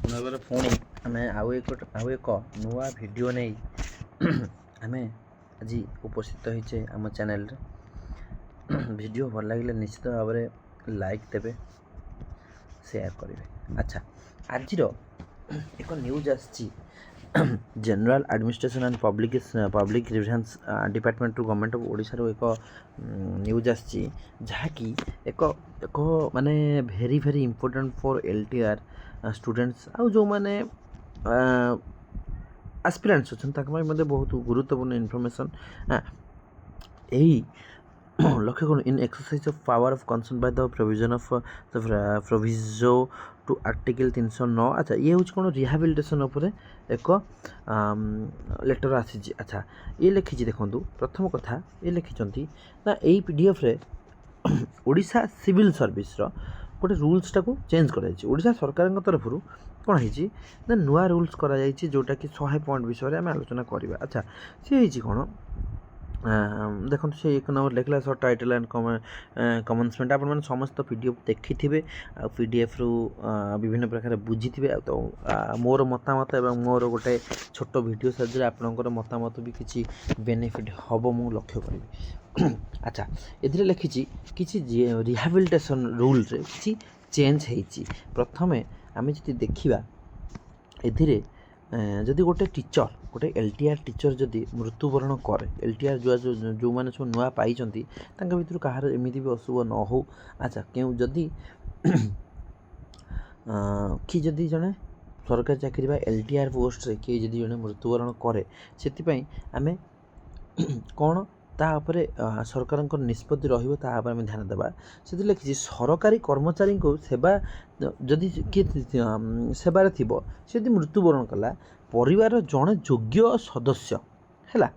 ଭାବରେ ପୁଣି ଆମେ ଆଉ ଏକ ନୂଆ ଭିଡ଼ିଓ ନେଇ ଆମେ ଆଜି ଉପସ୍ଥିତ ହେଇଛେ ଆମ ଚ୍ୟାନେଲରେ। ଭିଡ଼ିଓ ଭଲ ଲାଗିଲେ ନିଶ୍ଚିତ ଭାବରେ ଲାଇକ୍ ଦେବେ, ସେୟାର କରିବେ। ଆଚ୍ଛା, ଆଜିର ଏକ ନ୍ୟୁଜ୍ ଆସିଛି general administration and public relations ଡିପାର୍ଟମେଣ୍ଟରୁ ଗଭର୍ଣ୍ଣମେଣ୍ଟ ଅଫ୍ ଓଡ଼ିଶାରୁ ଏକ ନ୍ୟୁଜ୍ ଆସିଛି, ଯାହାକି ଏକ ମାନେ very very important for LTR students ଆଉ ଯେଉଁମାନେ ଆସ୍ପିରାଣ୍ଟସ୍ ଅଛନ୍ତି ତାଙ୍କ ପାଇଁ ମଧ୍ୟ ବହୁତ ଗୁରୁତ୍ୱପୂର୍ଣ୍ଣ ଇନଫର୍ମେସନ୍। ଏହି ଲକ୍ଷ୍ୟ କ'ଣ in exercise of power of concern by the provision of proviso to article 309। ଆଚ୍ଛା, ଇଏ ହେଉଛି କ'ଣ ରିହାବିଲିଟେସନ୍ ଉପରେ ଏକ ଲେଟର୍ ଆସିଛି। ଆଚ୍ଛା, ଇଏ ଲେଖିଛି, ଦେଖନ୍ତୁ ପ୍ରଥମ କଥା ଇଏ ଲେଖିଛନ୍ତି ନା ଏଇ PDFରେ ଓଡ଼ିଶା ସିଭିଲ୍ ସର୍ଭିସର ଗୋଟେ ରୁଲ୍ସଟାକୁ ଚେଞ୍ଜ କରାଯାଇଛି। ଓଡ଼ିଶା ସରକାରଙ୍କ ତରଫରୁ କ'ଣ ହେଇଛି ନା ନୂଆ ରୁଲ୍ସ କରାଯାଇଛି, ଯେଉଁଟାକି 100 ପଏଣ୍ଟ ବିଷୟରେ ଆମେ ଆଲୋଚନା କରିବା। ଆଚ୍ଛା, ସିଏ ହେଇଛି କ'ଣ ଦେଖନ୍ତୁ, ସେ 1 ନମ୍ବର ଲେଖିଲା ସର୍ଟ ଟାଇଟଲ୍ ଆଣ୍ଡ କମେନ୍ସମେଣ୍ଟ। ଆପଣମାନେ ସମସ୍ତ PDF ଦେଖିଥିବେ ଆଉ PDFରୁ ବିଭିନ୍ନ ପ୍ରକାର ବୁଝିଥିବେ। ଆଉ ତ ମୋର ମତାମତ ଏବଂ ମୋର ଗୋଟେ ଛୋଟ ଭିଡ଼ିଓ ସାହାଯ୍ୟରେ ଆପଣଙ୍କର ମତାମତ ବି କିଛି ବେନିଫିଟ୍ ହେବ ମୁଁ ଲକ୍ଷ୍ୟ କରିବି। ଆଚ୍ଛା, ଏଥିରେ ଲେଖିଛି କିଛି ରିହାବିଲିଟେସନ୍ ରୁଲ୍ରେ କିଛି ଚେଞ୍ଜ ହେଇଛି। ପ୍ରଥମେ ଆମେ ଯଦି ଦେଖିବା, ଏଥିରେ ଯଦି ଗୋଟେ ଟିଚର୍ ଗୋଟେ LTR ଟିଚର୍ ଯଦି ମୃତ୍ୟୁବରଣ କରେ, LTR ଯେଉଁମାନେ ସବୁ ନୂଆ ପାଇଛନ୍ତି ତାଙ୍କ ଭିତରୁ କାହାର ଏମିତି ବି ଅଶୁଭ ନ ହେଉ। ଆଚ୍ଛା, ଯଦି ଯଦି ଜଣେ ସରକାରୀ ଚାକିରି ବା LTR ପୋଷ୍ଟରେ କିଏ ଯଦି ଜଣେ ମୃତ୍ୟୁବରଣ କରେ, ସେଥିପାଇଁ ଆମେ କ'ଣ ତା ଉପରେ ସରକାରଙ୍କର ନିଷ୍ପତ୍ତି ରହିବ, ତା ଉପରେ ଆମେ ଧ୍ୟାନ ଦେବା। ସେଥିରେ ଲେଖିଛି ସରକାରୀ କର୍ମଚାରୀଙ୍କୁ ସେବା ଯଦି କିଏ ସେବାରେ ଥିବ, ସେ ଯଦି ମୃତ୍ୟୁବରଣ କଲା, ପରିବାରର ଜଣେ ଯୋଗ୍ୟ ସଦସ୍ୟ ହେଲା,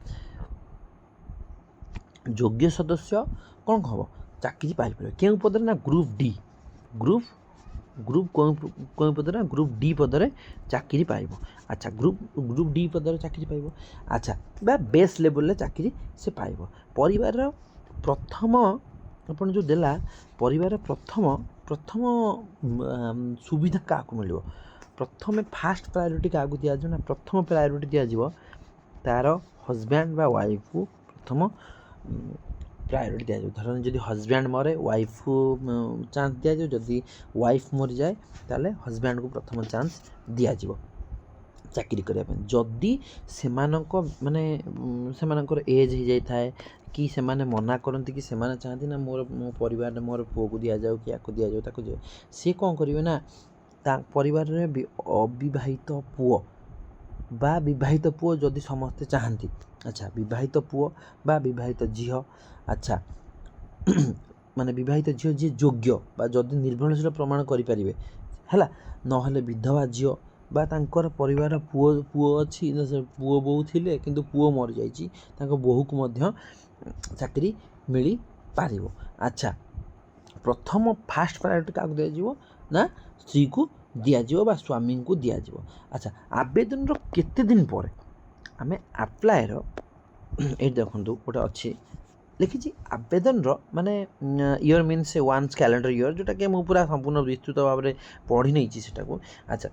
ଯୋଗ୍ୟ ସଦସ୍ୟ କ'ଣ ହେବ ଚାକିରି ପାଇପାରିବ। କେଉଁ ପଦରେ ନା ଗ୍ରୁପ୍ ଡି, ଗ୍ରୁପ୍ କେଉଁ ପଦରେ ନା ଗ୍ରୁପ୍ D ପଦରେ ଚାକିରି ପାଇବ। ଆଚ୍ଛା, ଗ୍ରୁପ୍ D ପଦରେ ଚାକିରି ପାଇବ। ଆଚ୍ଛା, ବା ବେସ୍ ଲେଭେଲରେ ଚାକିରି ସେ ପାଇବ। ପରିବାରର ପ୍ରଥମ ଆପଣ ଯେଉଁ ଦେଲା, ପରିବାରର ପ୍ରଥମ ସୁବିଧା କାହାକୁ ମିଳିବ? ପ୍ରଥମେ ଫାଷ୍ଟ ପ୍ରାୟୋରିଟି କାହାକୁ ଦିଆଯିବ ନା ପ୍ରଥମ ପ୍ରାୟୋରିଟି ଦିଆଯିବ ତା'ର ହଜବ୍ୟାଣ୍ଡ ବା ୱାଇଫ୍କୁ ପ୍ରଥମ ପ୍ରାୟୋରିଟି ଦିଆଯିବ। ଧର ଯଦି ହଜବ୍ୟାଣ୍ଡ ମରେ, ୱାଇଫ୍କୁ ଚାନ୍ସ ଦିଆଯିବ। ଯଦି ୱାଇଫ୍ ମରିଯାଏ, ତାହେଲେ ହଜବ୍ୟାଣ୍ଡକୁ ପ୍ରଥମ ଚାନ୍ସ ଦିଆଯିବ ଚାକିରି କରିବା ପାଇଁ। ଯଦି ସେମାନଙ୍କର ଏଜ୍ ହେଇଯାଇଥାଏ, କି ସେମାନେ ମନା କରନ୍ତି, କି ସେମାନେ ଚାହାନ୍ତି ନା ମୋ ପରିବାରରେ ମୋର ପୁଅକୁ ଦିଆଯାଉ, କି ୟାକୁ ଦିଆଯାଉ, ତାକୁ ଦିଆଯାଉ, ସିଏ କ'ଣ କରିବେ ନା ତା ପରିବାରରେ ଅବିବାହିତ ପୁଅ ବା ବିବାହିତ ପୁଅ ଯଦି ସମସ୍ତେ ଚାହାନ୍ତି, ଆଚ୍ଛା, ବିବାହିତ ପୁଅ ବା ବିବାହିତ ଝିଅ, ଆଚ୍ଛା, ମାନେ ବିବାହିତ ଝିଅ ଯିଏ ଯୋଗ୍ୟ ବା ଯଦି ନିର୍ଭରଶୀଳ ପ୍ରମାଣ କରିପାରିବେ ହେଲା, ନହେଲେ ବିଧବା ଝିଅ ବା ତାଙ୍କର ପରିବାର ପୁଅ ଅଛି, ପୁଅ ବୋହୂ ଥିଲେ କିନ୍ତୁ ପୁଅ ମରିଯାଇଛି, ତାଙ୍କ ବୋହୂକୁ ମଧ୍ୟ ଚାକିରି ମିଳିପାରିବ। ଆଚ୍ଛା, ପ୍ରଥମ ଫାଷ୍ଟ ପ୍ରାୟୋରିଟି କାହାକୁ ଦିଆଯିବ ନା ସ୍ତ୍ରୀକୁ ଦିଆଯିବ ବା ସ୍ୱାମୀଙ୍କୁ ଦିଆଯିବ। ଆଚ୍ଛା, ଆବେଦନର କେତେ ଦିନ ପରେ ଆମେ ଆପ୍ଲାଏର ଏଇଠି ଦେଖନ୍ତୁ ଗୋଟେ ଅଛି ଲେଖିଛି ଆବେଦନର ମାନେ year means once calendar year, ଯେଉଁଟାକି ମୁଁ ପୁରା ସମ୍ପୂର୍ଣ୍ଣ ବିସ୍ତୃତ ଭାବରେ ପଢ଼ି ନେଇଛି ସେଟାକୁ। ଆଚ୍ଛା,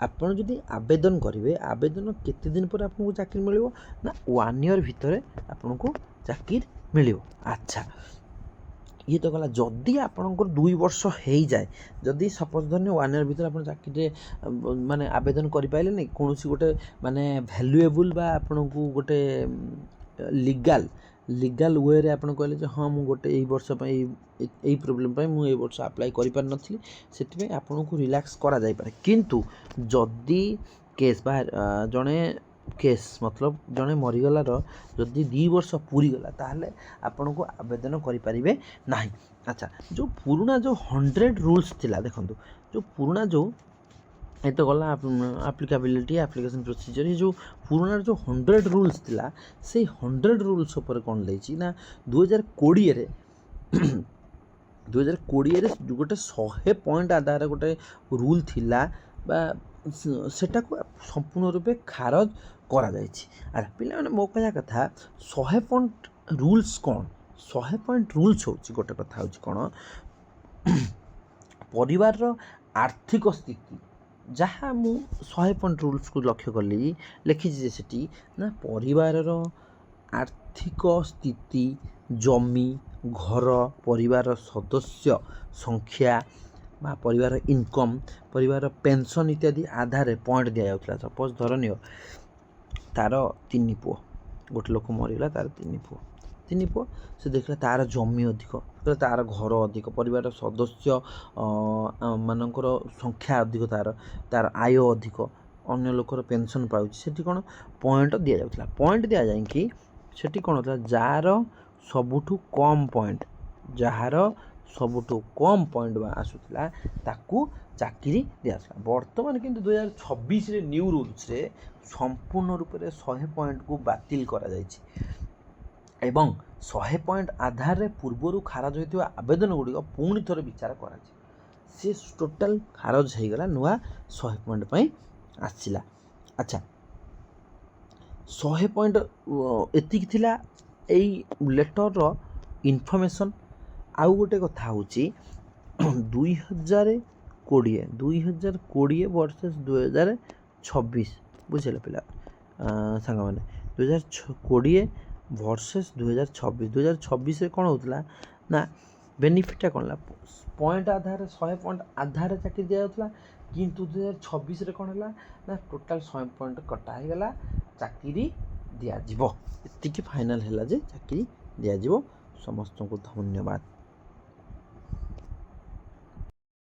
ଆପଣ ଯଦି ଆବେଦନ କରିବେ, ଆବେଦନ କେତେ ଦିନ ପରେ ଆପଣଙ୍କୁ ଚାକିରି ମିଳିବ ନା 1 ଇୟର୍ ଭିତରେ ଆପଣଙ୍କୁ ଚାକିରି ମିଳିବ। ଆଚ୍ଛା, ଇଏ ତ ଗଲା। ଯଦି ଆପଣଙ୍କର 2 ବର୍ଷ ହେଇଯାଏ, ଯଦି ସପୋଜ୍ ଧରିନିଅ 1 ଇୟର୍ ଭିତରେ ଆପଣ ଚାକିରିରେ ମାନେ ଆବେଦନ କରିପାରିଲେନି, କୌଣସି ଗୋଟେ ମାନେ ଭ୍ୟାଲୁଏବୁଲ୍ ବା ଆପଣଙ୍କୁ ଗୋଟେ ଲିଗାଲ୍ ୱେରେ ଆପଣ କହିଲେ ଯେ ହଁ ମୁଁ ଗୋଟେ ଏଇ ବର୍ଷ ପାଇଁ ଏଇ ପ୍ରୋବ୍ଲେମ୍ ପାଇଁ ମୁଁ ଏଇ ବର୍ଷ ଆପ୍ଲାଏ କରିପାରିନଥିଲି, ସେଥିପାଇଁ ଆପଣଙ୍କୁ ରିଲାକ୍ସ କରାଯାଇପାରେ। କିନ୍ତୁ ଯଦି କେସ୍ ବା ଜଣେ ମରିଗଲାର ଯଦି 2 ବର୍ଷ ପୁରିଗଲା, ତାହେଲେ ଆପଣଙ୍କୁ ଆବେଦନ କରିପାରିବେ ନାହିଁ। ଆଚ୍ଛା, ଯେଉଁ ପୁରୁଣା 100 ରୁଲ୍ସ ଥିଲା, ଦେଖନ୍ତୁ ପୁରୁଣା ଏ ତ ଗଲା ଆପ୍ଲିକାବିଲିଟି, ଆପ୍ଲିକେସନ୍ ପ୍ରୋସିଜର୍, ଏ ପୁରୁଣା 100 ରୁଲ୍ସ ଥିଲା, ସେଇ 100 ରୁଲ୍ସ ଉପରେ କ'ଣ ଦେଇଛି ନା 2020ରେ ଗୋଟେ 100 ପଏଣ୍ଟ ଆଧାରରେ ଗୋଟେ ରୁଲ୍ ଥିଲା ବା ସେଟାକୁ ସମ୍ପୂର୍ଣ୍ଣ ରୂପେ ଖାରଜ କରାଯାଇଛି। ପିଲାମାନେ ମୋ କହିବା କଥା 100 ପଏଣ୍ଟ ରୁଲ୍ସ କ'ଣ? 100 ପଏଣ୍ଟ ରୁଲ୍ସ ହେଉଛି ଗୋଟେ କଥା ହେଉଛି କ'ଣ, ପରିବାରର ଆର୍ଥିକ ସ୍ଥିତି ଯାହା ମୁଁ 100 ପଏଣ୍ଟ ରୁଲ୍ସକୁ ଲକ୍ଷ୍ୟ କଲି ଲେଖିଛି ଯେ ସେଠି ନା ପରିବାରର ଆର୍ଥିକ ସ୍ଥିତି, ଜମି, ଘର, ପରିବାରର ସଦସ୍ୟ ସଂଖ୍ୟା ବା ପରିବାର ଇନକମ୍, ପରିବାର ପେନ୍ସନ୍ ଇତ୍ୟାଦି ଆଧାରରେ ପଏଣ୍ଟ ଦିଆଯାଉଥିଲା। ସପୋଜ୍ ଧରନିଅ ତାର 3 ପୁଅ, ଗୋଟେ ଲୋକ ମରିଗଲା, ତାର 3 ପୁଅ, ସେ ଦେଖିଲା ତାର ଜମି ଅଧିକ, ତାର ଘର ଅଧିକ, ପରିବାରର ସଦସ୍ୟ ମାନଙ୍କର ସଂଖ୍ୟା ଅଧିକ, ତାର ଆୟ ଅଧିକ, ଅନ୍ୟ ଲୋକର ପେନ୍ସନ୍ ପାଉଛି, ସେଠି କ'ଣ ପଏଣ୍ଟ ଦିଆଯାଉଥିଲା। ପଏଣ୍ଟ ଦିଆଯାଇକି ସେଠି କ'ଣ ହେଉଥିଲା, ଯାହାର ସବୁଠୁ କମ୍ ପଏଣ୍ଟ ଆସୁଥିଲା ତାକୁ ଚାକିରି ଦିଆଯାଉଥିଲା। ବର୍ତ୍ତମାନ କିନ୍ତୁ 2026ରେ ନ୍ୟୁ ରୁଲ୍ସରେ ସମ୍ପୂର୍ଣ୍ଣ ରୂପରେ 100 ପଏଣ୍ଟକୁ ବାତିଲ କରାଯାଇଛି ଏବଂ 100 ପଏଣ୍ଟ ଆଧାରରେ ପୂର୍ବରୁ ଖାରଜ ହୋଇଥିବା ଆବେଦନ ଗୁଡ଼ିକ ପୁଣି ଥରେ ବିଚାର କରାଯିବ। ସେ ଟୋଟାଲ ଖାରଜ ହେଇଗଲା, ନୂଆ 100 ପଏଣ୍ଟ ପାଇଁ ଆସିଲା। ଆଚ୍ଛା, 100 ପଏଣ୍ଟ ଏତିକି ଥିଲା ଏଇ ଲେଟରର ଇନଫର୍ମେସନ୍। ଆଉ ଗୋଟେ କଥା ହେଉଛି 2020 ଭର୍ସେସ୍ 2026, ବୁଝିଲେ ପିଲା ସାଙ୍ଗମାନେ, 2020 ଭର୍ସେସ୍ 2026। 2026ରେ କ'ଣ ହେଉଥିଲା ନା ବେନିଫିଟ୍ଟା କ'ଣ ହେଲା, ପଏଣ୍ଟ ଆଧାରରେ 100 ପଏଣ୍ଟ ଆଧାରରେ ଚାକିରି ଦିଆଯାଉଥିଲା, କିନ୍ତୁ 2026ରେ କ'ଣ ହେଲା ନା ଟୋଟାଲ୍ 100 ପଏଣ୍ଟ କଟା ହେଇଗଲା, ଚାକିରି ଦିଆଯିବ। ଏତିକି ଫାଇନାଲ୍ ହେଲା ଯେ ଚାକିରି ଦିଆଯିବ। ସମସ୍ତଙ୍କୁ ଧନ୍ୟବାଦ।